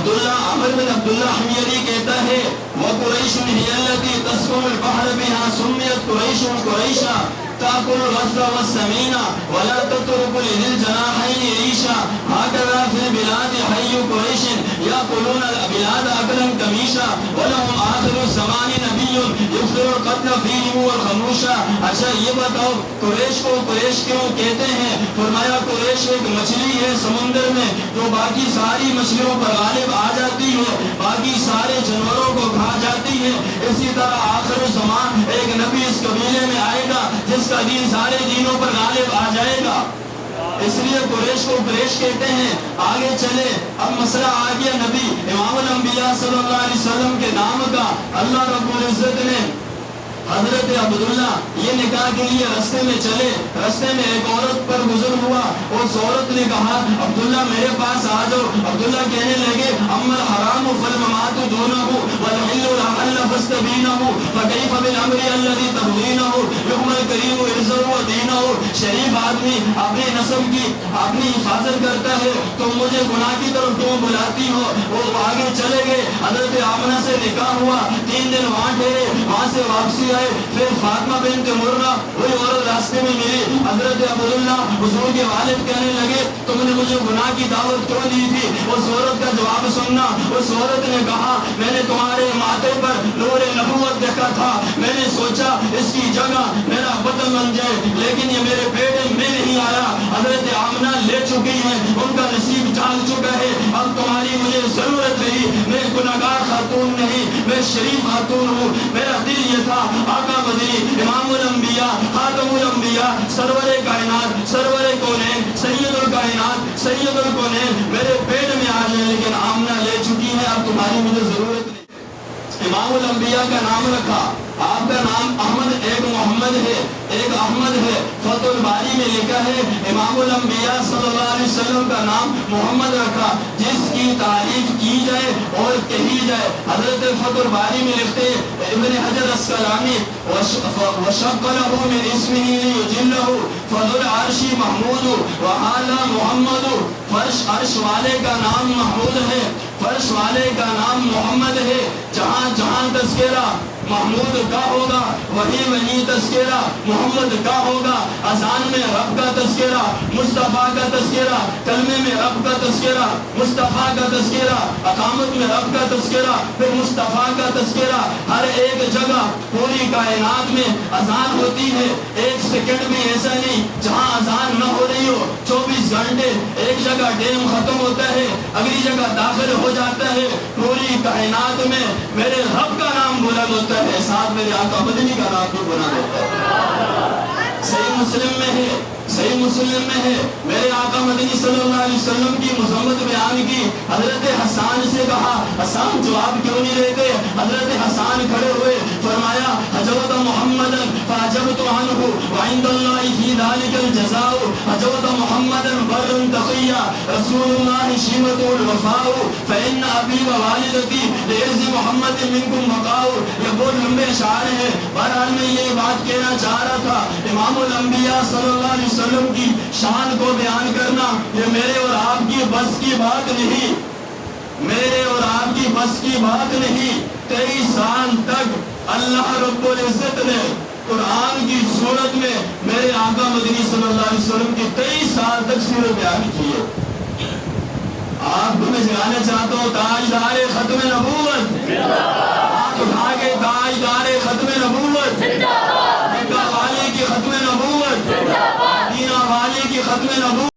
عبداللہ عمر بن عبداللہ حمیری کہتا ہے وَقُرَيْشٌ هِيَ الَّتِي تَسْكُنُ الْبَحْرَ بِهَا سُمِّيَتْ قُرَيْشٌ قُرَيْشًا تأكل الغث والسمين ولا تترك لذي الجناحين عيشا هكذا في البلاد حي قريش يأكلون البلاد أكلا كميشا ولهم آخر الزمان نبي يكثر القتل فيهم والخموشا. اچھا یہ بتاؤ قریش کو قریش کیوں کہتے ہیں؟ فرمایا قریش ایک مچھلی ہے سمندر میں جو باقی ساری مچھلیوں پر غالب آ جاتی ہے، باقی سارے جانوروں کو کھا جاتی ہے. اسی طرح آخر الزمان ایک نبی اس قبیلے میں آئے گا جس کا دین سارے دینوں پر غالب آ جائے گا. اس لیے قریش کو قریش کہتے ہیں. آگے چلے، اب مسئلہ آ گیا نبی امام الانبیاء صلی اللہ علیہ وسلم کے نام کا. اللہ رب العزت نے حضرت عبداللہ یہ نکاح کے لیے رستے میں چلے، رستے میں ایک عورت پر گزر ہوا. اس عورت نے کہا عبداللہ میرے پاس آ جاؤ. عبداللہ کہنے لگے اما الحرام فالممات دونہ والحل الحل فاستبینہ فکیف بالامر الذی تبغینہ یحم الکریم عرضہ و دینہ. شریف آدمی اپنے نسب کی اپنی حفاظت کرتا ہے، تم مجھے گناہ کی طرف کیوں بلاتی ہو؟ وہ آگے چلے گئے. حضرت آمنہ سے نکاح ہوا، 3 دن وہاں ٹھہرے، وہاں سے واپسی آئے. پھر فاطمہ بنت مرہ وہی عورت راستے میں ملی. حضرت عبداللہ حضور کے والد کہنے لگے تم نے مجھے گناہ کی دعوت کیوں دی تھی؟ اس عورت کا جواب سننا. اس عورت نے کہا میں نے تمہارے ماتھے پر نور نبوت دیکھا تھا، میں نے سوچا اس کی جگہ میرا بدن بن جائے، لیکن یہ میرے پیٹ میں نہیں آیا. حضرت آمنہ لے چکی ہیں، ان کا نصیب جان چکا ہے، اب تمہاری مجھے ضرورت نہیں. میں گناہگار خاتون نہیں، میں شریف خاتون ہوں. میرا دل یہ تھا آقا مدنی امام الانبیاء خاتم الانبیاء سرور کائنات سرور کونین سید الکائنات سید الکونین میرے پیٹ میں آ جائے، لیکن آمنہ لے چکی ہے، اب تمہاری مجھے ضرورت نہیں. امام الانبیاء کا نام رکھا. آپ کا نام احمد، ایک محمد ہے ایک احمد ہے. فتح الباری میں لکھا ہے امام الانبیاء صلی اللہ علیہ وسلم کا نام محمد رکھا جس کی تعریف کی جائے اور کہی جائے. حضرت فتح الباری میں لکھتے ابن حجر اسقلانی وشق له من اسمه ليجله فذو العرش محمود وعلى محمد. فرش عرش والے کا نام محمود ہے، فرش والے کا نام محمد ہے. جہاں جہاں تذکرہ محمود کا ہوگا وہی وہی تذکرہ محمد کا ہوگا. اذان میں رب کا تذکرہ مصطفیٰ کا تذکرہ، کلمے میں رب کا تذکرہ مصطفیٰ کا تذکرہ، اقامت میں رب کا تذکرہ پھر مصطفیٰ کا تذکرہ. ہر ایک جگہ پوری کائنات میں اذان ہوتی ہے، 1 سیکنڈ بھی ایسا نہیں جہاں اذان نہ ہو رہی ہو. 24 گھنٹے ایک جگہ ٹائم ختم ہوتا ہے اگلی جگہ داخل ہو جاتا ہے. پوری کائنات میں میرے رب کا نام بلند ہوتا ہے، ساتھ میرے آقا مدنی کا نام بھی بلند ہوتا ہے. صحیح مسلم میں ہے، صحیح مسلم میں ہے میرے آقا مدنی صلی اللہ علیہ وسلم کی مذمت بیان کی. حضرت حسان سے کہا حسان جواب کیوں نہیں دیتے؟ حضرت حسان کھڑے ہوئے فرمایا حجوت محمد فعجبت عنہ وعند اللہ فی ذلک الجزاء حجوت محمد برا تقیا رسول اللہ شیمت الوفاء فإن ابی ووالدتی لعرض محمد منکم بقاء. یہ بہت لمبے اشعار ہیں. بہرحال میں یہ بات کہنا چاہ رہا تھا امام الانبیاء صلی اللہ علیہ وسلم کی شان کو بیان کرنا یہ میرے اور آپ کی بس کی بات نہیں، میرے اور آپ کی بس کی بات نہیں. 23 سال تک اللہ رب العزت نے قرآن کی صورت میں میرے آقا مدنی صلی اللہ علیہ وسلم کی 23 سال تک سیرت بیان کی ہے. آپ کو میں جگانا چاہتا ہوں تاجدار ختم نبوت، آپ اٹھا کے تاجدار ختم نبوت، مکہ والے کی ختم نبوت، مدینہ والے کی ختم نبوت.